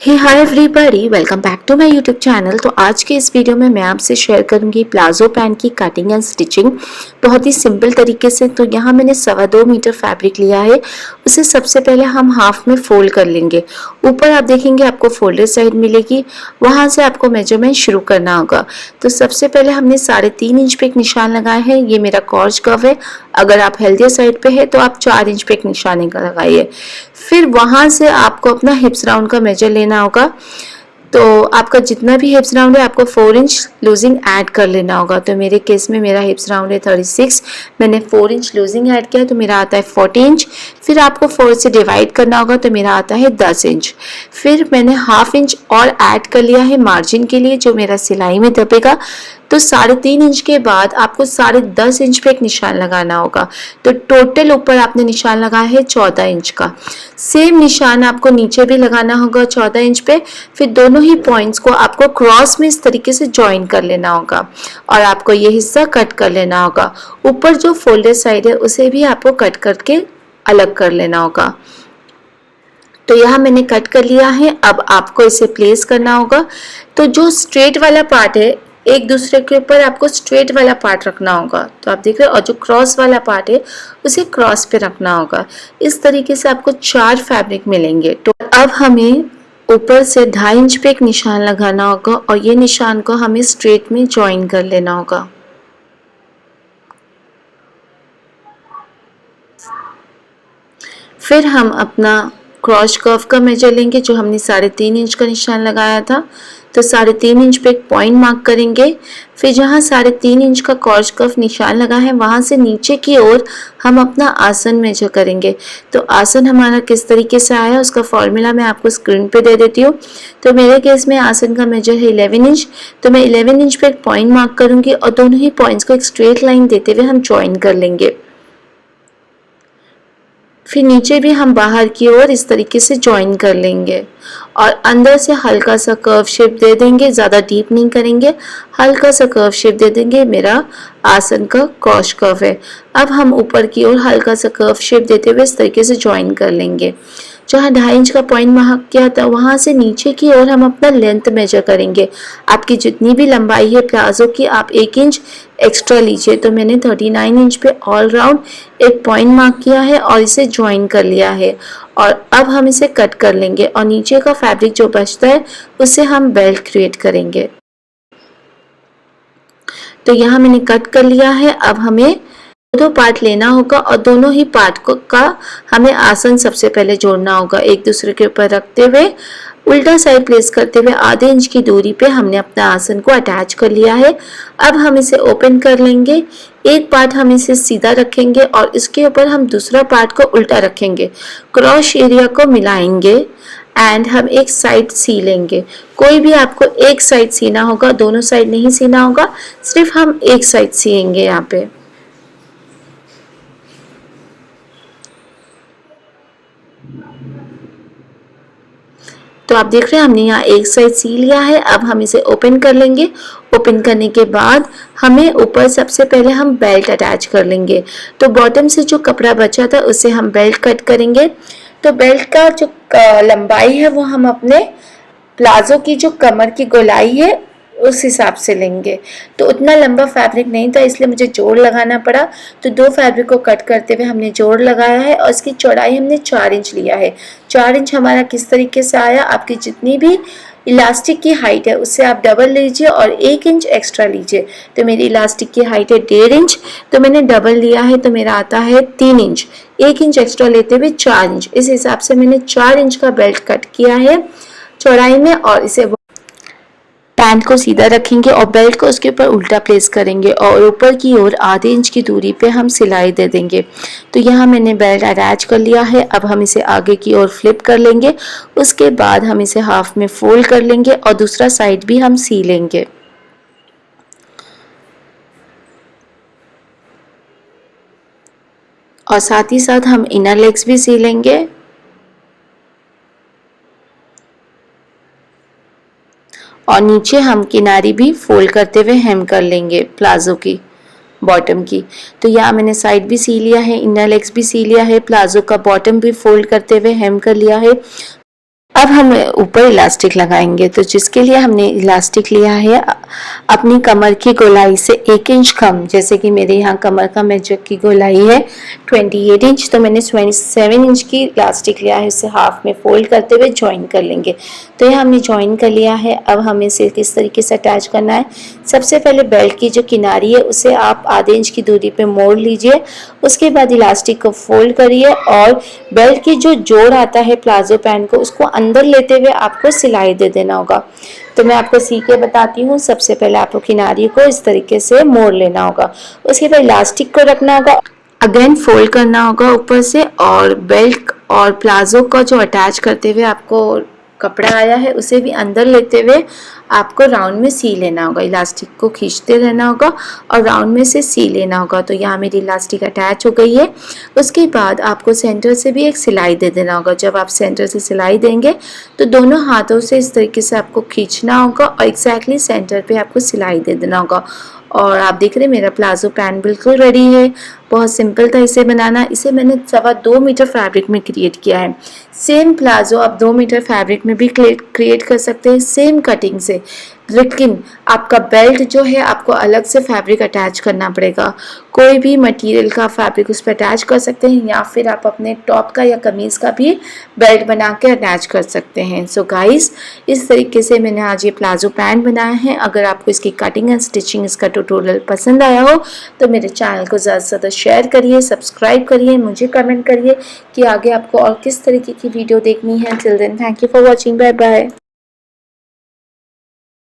Hey hi everybody, welcome back to my YouTube channel. तो आज के इस वीडियो में मैं आपसे शेयर करूंगी प्लाजो पैंट की कटिंग एंड स्टिचिंग बहुत ही सिंपल तरीके से। तो यहाँ मैंने 2.25 मीटर फैब्रिक लिया है। उसे सबसे पहले हम हाफ में फोल्ड कर लेंगे। ऊपर आप देखेंगे आपको फोल्डेड साइड मिलेगी, वहाँ से आपको मेजरमेंट शुरू करना होगा। तो सबसे पहले हमने 3.5 इंच पे एक निशान लगाया है। ये मेरा कॉर्ज कर्व है। अगर आप हेल्थियर साइड पे है तो आप 4 इंच पे एक निशान लगाइए। फिर वहां से आपको अपना हिप्स राउंड का मेजर लेना होगा। तो आपका जितना भी हिप्स राउंड है आपको 4 इंच लूजिंग ऐड कर लेना होगा। तो मेरे केस में मेरा हिप्स राउंड है 36, मैंने 4 इंच लूजिंग ऐड किया तो मेरा आता है 40 इंच। फिर आपको 4 से डिवाइड करना होगा तो मेरा आता है 10 इंच। फिर मैंने हाफ इंच और ऐड कर लिया है मार्जिन के लिए, जो मेरा सिलाई में दबेगा। तो 3.5 इंच के बाद आपको 10.5 इंच पे एक निशान लगाना होगा। तो टोटल ऊपर आपने निशान लगाया है 14 इंच का। सेम निशान आपको नीचे भी लगाना होगा 14 इंच पे। फिर दोनों ही पॉइंट्स को आपको क्रॉस में इस तरीके से ज्वाइन कर लेना होगा और आपको ये हिस्सा कट कर लेना होगा। ऊपर जो फोल्डेड साइड है उसे भी आपको कट करके अलग कर लेना होगा। तो यहाँ मैंने कट कर लिया है। अब आपको इसे प्लेस करना होगा। तो जो स्ट्रेट वाला पार्ट है एक दूसरे के ऊपर आपको स्ट्रेट वाला पार्ट रखना होगा। तो आप देख रहे हो, और जो क्रॉस वाला पार्ट है उसे क्रॉस पे रखना होगा। इस तरीके से आपको 4 फैब्रिक मिलेंगे। तो अब हमें ऊपर से 2.5 इंच पे एक निशान लगाना होगा और ये निशान को हमें स्ट्रेट में ज्वाइन कर लेना होगा। फिर हम अपना क्रॉस कर्व का मेजर लेंगे, जो हमने 3.5 इंच का निशान लगाया था। तो 3.5 इंच पे एक पॉइंट मार्क करेंगे। फिर जहाँ 3.5 इंच का क्रॉस कर्व निशान लगा है वहाँ से नीचे की ओर हम अपना आसन मेजर करेंगे। तो आसन हमारा किस तरीके से आया उसका फॉर्मूला मैं आपको स्क्रीन पे दे देती हूँ। तो मेरे केस में आसन का मेजर है 11 इंच। तो मैं 11 इंच पे एक पॉइंट मार्क करूँगी और दोनों ही पॉइंट्स को एक स्ट्रेट लाइन देते हुए हम ज्वाइन कर लेंगे। फिर नीचे भी हम बाहर की ओर इस तरीके से ज्वाइन कर लेंगे और अंदर से हल्का सा कर्व शेप दे देंगे। ज़्यादा डीप नहीं करेंगे, हल्का सा कर्व शेप दे देंगे। मेरा आसन का क्रॉस कर्व है। अब हम ऊपर की ओर हल्का सा कर्व शेप देते हुए इस तरीके से ज्वाइन कर लेंगे। जहाँ 2.5 इंच का पॉइंट मार्क किया था वहाँ से नीचे की ओर हम अपना लेंथ मेजर करेंगे। आपकी जितनी भी लंबाई है प्लाजो की आप 1 इंच एक्स्ट्रा लीजिए। तो मैंने 39 इंच पे ऑल राउंड एक पॉइंट मार्क किया है और इसे ज्वाइन कर लिया है। और अब हम इसे कट कर लेंगे और नीचे का फैब्रिक जो बचता है उससे हम बेल्ट क्रिएट करेंगे। तो यहाँ मैंने कट कर लिया है। अब हमें दो पार्ट लेना होगा और दोनों ही पार्ट को का हमें आसन सबसे पहले जोड़ना होगा। एक दूसरे के ऊपर रखते हुए उल्टा साइड प्लेस करते हुए आधे इंच की दूरी पे हमने अपना आसन को अटैच कर लिया है। अब हम इसे ओपन कर लेंगे। एक पार्ट हम इसे सीधा रखेंगे और इसके ऊपर हम दूसरा पार्ट को उल्टा रखेंगे। क्रॉस एरिया को मिलाएंगे एंड हम एक साइड सी लेंगे। कोई भी आपको एक साइड सीना होगा, दोनों साइड नहीं सीना होगा, सिर्फ हम एक साइड सिएंगे यहाँ पे। तो आप देख रहे हैं हमने यहाँ एक साइड सी लिया है। अब हम इसे ओपन कर लेंगे। ओपन करने के बाद हमें ऊपर सबसे पहले हम बेल्ट अटैच कर लेंगे। तो बॉटम से जो कपड़ा बचा था उससे हम बेल्ट कट करेंगे। तो बेल्ट का जो लंबाई है वो हम अपने प्लाजो की जो कमर की गोलाई है उस हिसाब से लेंगे। तो उतना लंबा फैब्रिक नहीं था इसलिए मुझे जोड़ लगाना पड़ा। तो 2 फैब्रिक को कट करते हुए हमने जोड़ लगाया है और इसकी चौड़ाई हमने 4 इंच लिया है। 4 इंच हमारा किस तरीके से आया, आपकी जितनी भी इलास्टिक की हाइट है उससे आप डबल लीजिए और 1 इंच एक्स्ट्रा लीजिए। तो मेरी इलास्टिक की हाइट है 1.5 इंच, तो मैंने डबल लिया है तो मेरा आता है 3 इंच। 1 इंच एक्स्ट्रा लेते हुए 4 इंच। इस हिसाब से मैंने 4 इंच का बेल्ट कट किया है चौड़ाई में। और इसे पैंट को सीधा रखेंगे और बेल्ट को उसके ऊपर उल्टा प्लेस करेंगे और ऊपर की ओर आधे इंच की दूरी पे हम सिलाई दे देंगे। तो यहाँ मैंने बेल्ट अटैच कर लिया है। अब हम इसे आगे की ओर फ्लिप कर लेंगे। उसके बाद हम इसे हाफ में फोल्ड कर लेंगे और दूसरा साइड भी हम सी लेंगे। और साथ ही साथ हम इनर लेग्स भी सी लेंगे। और नीचे हम किनारी भी फोल्ड करते हुए हेम कर लेंगे प्लाजो की बॉटम की। तो यहाँ मैंने साइड भी सी लिया है, इनर लेग्स भी सी लिया है, प्लाजो का बॉटम भी फोल्ड करते हुए हेम कर लिया है। अब हम ऊपर इलास्टिक लगाएंगे। तो जिसके लिए हमने इलास्टिक लिया है अपनी कमर की गोलाई से 1 इंच कम, जैसे कि मेरे यहाँ कमर का मेजर की गोलाई है 28 इंच, तो मैंने 27 इंच की इलास्टिक लिया है। इसे हाफ में फोल्ड करते हुए ज्वाइन कर लेंगे। तो ये हमने ज्वाइन कर लिया है। अब हमें इसे किस तरीके से अटैच करना है, सबसे पहले बेल्ट की जो किनारी है उसे आप आधे इंच की दूरी पे मोड़ लीजिए। उसके बाद इलास्टिक को फोल्ड करिए और बेल्ट की जो जोड़ आता है प्लाजो पैंट को, उसको अंदर लेते हुए आपको सिलाई दे देना होगा। तो मैं आपको सी के बताती हूँ। सबसे पहले आपको किनारी को इस तरीके से मोड़ लेना होगा, उसके बाद इलास्टिक को रखना होगा, अगेन फोल्ड करना होगा ऊपर से, और बेल्ट और प्लाजो का जो अटैच करते हुए आपको कपड़ा आया है उसे भी अंदर लेते हुए आपको राउंड में सी लेना होगा। इलास्टिक को खींचते रहना होगा और राउंड में से सी लेना होगा। तो यहाँ मेरी इलास्टिक अटैच हो गई है। उसके बाद आपको सेंटर से भी एक सिलाई दे देना होगा। जब आप सेंटर से सिलाई देंगे तो दोनों हाथों से इस तरीके से आपको खींचना होगा और एग्जैक्टली सेंटर पे आपको सिलाई दे देना होगा। और आप देख रहे हैं मेरा प्लाजो पैंट बिल्कुल रेडी है। बहुत सिंपल था इसे बनाना। इसे मैंने 2.25 मीटर फैब्रिक में क्रिएट किया है। सेम प्लाजो आप 2 मीटर फैब्रिक में भी क्रिएट कर सकते हैं, सेम कटिंग से, लेकिन आपका बेल्ट जो है आपको अलग से फैब्रिक अटैच करना पड़ेगा। कोई भी मटेरियल का फैब्रिक उस पर अटैच कर सकते हैं, या फिर आप अपने टॉप का या कमीज़ का भी बेल्ट बना के अटैच कर सकते हैं। सो गाइस, इस तरीके से मैंने आज ये प्लाजो पैंट बनाया है। अगर आपको इसकी कटिंग एंड स्टिचिंग, इसका ट्यूटोरियल पसंद आया हो तो मेरे चैनल को ज़्यादा से ज़्यादा शेयर करिए, सब्सक्राइब करिए, मुझे कमेंट करिए कि आगे आपको और किस तरीके की वीडियो देखनी है। Till then, thank you for watching, bye bye.